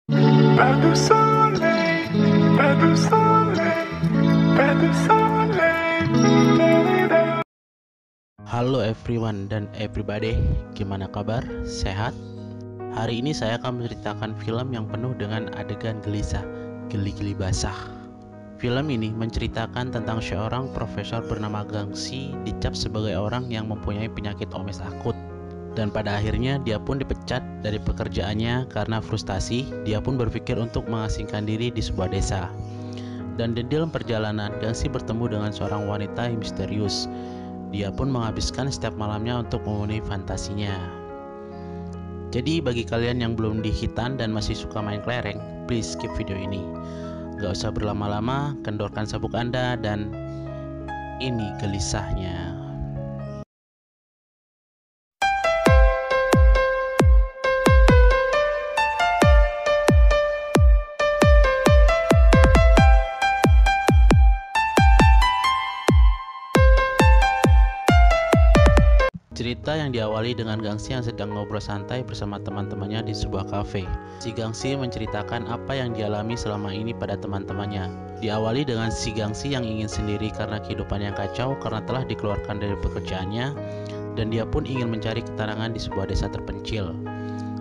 Pas de soleil, pas de soleil, pas de soleil. Halo everyone dan everybody, gimana kabar? Sehat? Hari ini saya akan menceritakan film yang penuh dengan adegan gelisah, geli-geli basah. Film ini menceritakan tentang seorang profesor bernama Gangxi dicap sebagai orang yang mempunyai penyakit omes akut. Dan pada akhirnya dia pun dipecat dari pekerjaannya karena frustasi. Dia pun berpikir untuk mengasingkan diri di sebuah desa. Dan di dalam perjalanan, Gangxi bertemu dengan seorang wanita yang misterius. Dia pun menghabiskan setiap malamnya untuk memenuhi fantasinya. Jadi bagi kalian yang belum dihitan dan masih suka main kelereng, please skip video ini. Gak usah berlama-lama, kendorkan sabuk Anda dan ini gelisahnya. Cerita yang diawali dengan Gangxi yang sedang ngobrol santai bersama teman-temannya di sebuah kafe. Si Gangxi menceritakan apa yang dialami selama ini pada teman-temannya. Diawali dengan si Gangxi yang ingin sendiri karena kehidupan yang kacau karena telah dikeluarkan dari pekerjaannya, dan dia pun ingin mencari ketenangan di sebuah desa terpencil.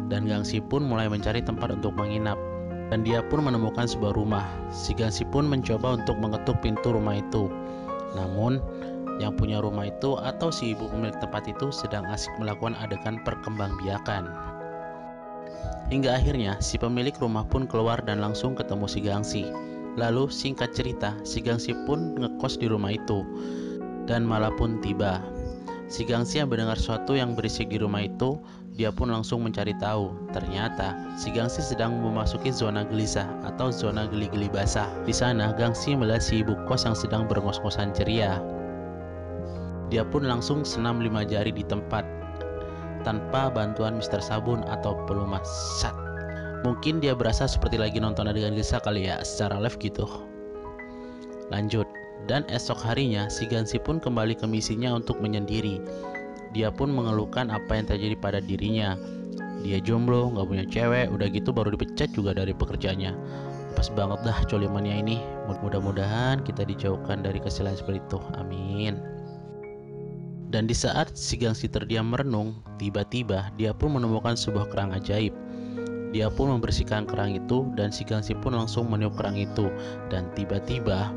Dan Gangxi pun mulai mencari tempat untuk menginap, dan dia pun menemukan sebuah rumah. Si Gangxi pun mencoba untuk mengetuk pintu rumah itu. Namun yang punya rumah itu atau si ibu pemilik tempat itu sedang asik melakukan adegan perkembangbiakan. Hingga akhirnya si pemilik rumah pun keluar dan langsung ketemu si Gangxi. Lalu singkat cerita, si Gangxi pun ngekos di rumah itu. Dan malam pun tiba. Si Gangxi yang mendengar sesuatu yang berisik di rumah itu, dia pun langsung mencari tahu. Ternyata si Gangxi sedang memasuki zona gelisah atau zona geli-geli basah. Di sana Gangxi melihat si ibu kos yang sedang berngos-ngosan ceria. Dia pun langsung senam 5 jari di tempat tanpa bantuan Mr. Sabun atau pelumas. Mungkin dia berasa seperti lagi nonton adegan gelisah kali ya, secara live gitu. Lanjut. Dan esok harinya si Gangxi pun kembali ke misinya untuk menyendiri. Dia pun mengeluhkan apa yang terjadi pada dirinya. Dia jomblo, gak punya cewek, udah gitu baru dipecat juga dari pekerjaannya. Pas banget dah colimannya ini. Mudah-mudahan kita dijauhkan dari kesalahan seperti itu. Amin. Dan di saat si Gangxi terdiam merenung, tiba-tiba dia pun menemukan sebuah kerang ajaib. Dia pun membersihkan kerang itu dan si Gangxi pun langsung meniup kerang itu. Dan tiba-tiba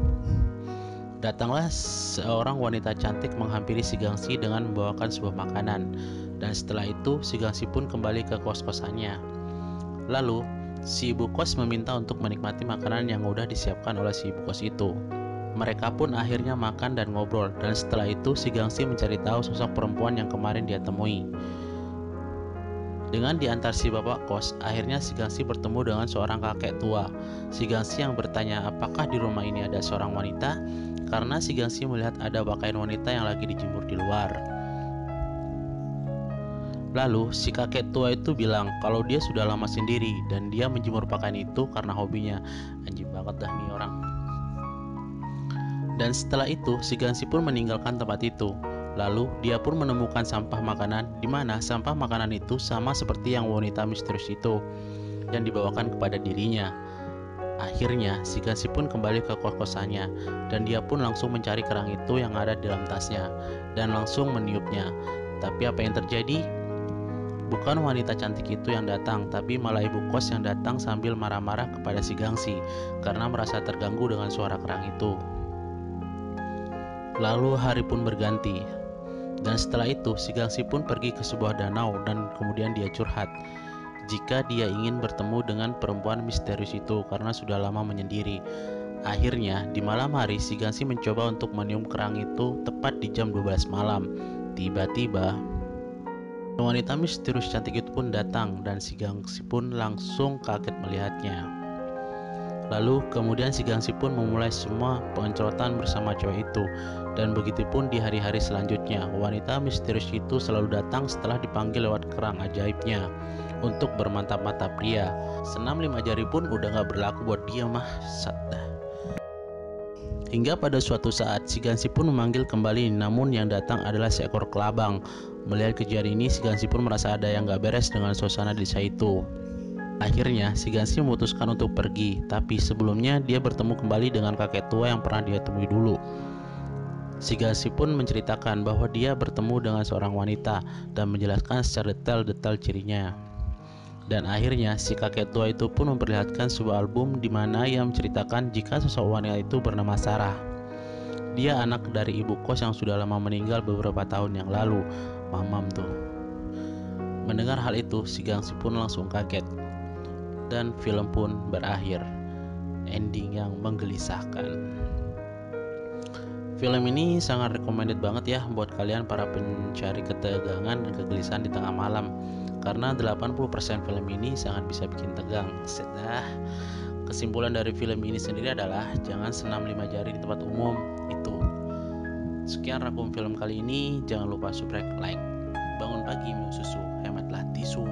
datanglah seorang wanita cantik menghampiri si Gangxi dengan membawakan sebuah makanan. Dan setelah itu si Gangxi pun kembali ke kos-kosannya. Lalu si ibu kos meminta untuk menikmati makanan yang udah disiapkan oleh si ibu kos itu. Mereka pun akhirnya makan dan ngobrol, dan setelah itu si Gangxi mencari tahu sosok perempuan yang kemarin dia temui. Dengan diantar si bapak kos, akhirnya si Gangxi bertemu dengan seorang kakek tua. Si Gangxi yang bertanya apakah di rumah ini ada seorang wanita, karena si Gangxi melihat ada pakaian wanita yang lagi dijemur di luar. Lalu si kakek tua itu bilang kalau dia sudah lama sendiri dan dia menjemur pakaian itu karena hobinya. Anjing banget dah nih orang. Dan setelah itu si Gangxi pun meninggalkan tempat itu. Lalu dia pun menemukan sampah makanan, di mana sampah makanan itu sama seperti yang wanita misterius itu yang dibawakan kepada dirinya. Akhirnya si Gangxi pun kembali ke kos-kosannya dan dia pun langsung mencari kerang itu yang ada di dalam tasnya dan langsung meniupnya. Tapi apa yang terjadi? Bukan wanita cantik itu yang datang, tapi malah ibu kos yang datang sambil marah-marah kepada si Gangxi karena merasa terganggu dengan suara kerang itu. Lalu hari pun berganti. Dan setelah itu si Gangxi pun pergi ke sebuah danau dan kemudian dia curhat jika dia ingin bertemu dengan perempuan misterius itu karena sudah lama menyendiri. Akhirnya di malam hari si Gangxi mencoba untuk meniup kerang itu tepat di jam 12 malam. Tiba-tiba wanita misterius cantik itu pun datang dan si Gangxi pun langsung kaget melihatnya. Lalu kemudian si Gangxi pun memulai semua pengecotan bersama cewek itu. Dan begitupun di hari-hari selanjutnya. Wanita misterius itu selalu datang setelah dipanggil lewat kerang ajaibnya untuk bermantap-mantap pria. Senam 5 jari pun udah gak berlaku buat dia mah. Hingga pada suatu saat si Gangxi pun memanggil kembali, namun yang datang adalah seekor kelabang. Melihat kejadian ini si Gangxi pun merasa ada yang gak beres dengan suasana desa itu. Akhirnya si Gangsi memutuskan untuk pergi, tapi sebelumnya dia bertemu kembali dengan kakek tua yang pernah dia temui dulu. Si Gangsi pun menceritakan bahwa dia bertemu dengan seorang wanita dan menjelaskan secara detail-detail cirinya. Dan akhirnya si kakek tua itu pun memperlihatkan sebuah album di mana ia menceritakan jika sosok wanita itu bernama Sarah. Dia anak dari ibu kos yang sudah lama meninggal beberapa tahun yang lalu, Mamam tuh. Mendengar hal itu, si Gangsi pun langsung kaget. Dan film pun berakhir. Ending yang menggelisahkan. Film ini sangat recommended banget ya buat kalian para pencari ketegangan dan kegelisahan di tengah malam. Karena 80% film ini sangat bisa bikin tegang. Kesimpulan dari film ini sendiri adalah jangan senam 5 jari di tempat umum. Itu. Sekian rangkum film kali ini. Jangan lupa subscribe, like. Bangun pagi minum susu, hematlah tisu.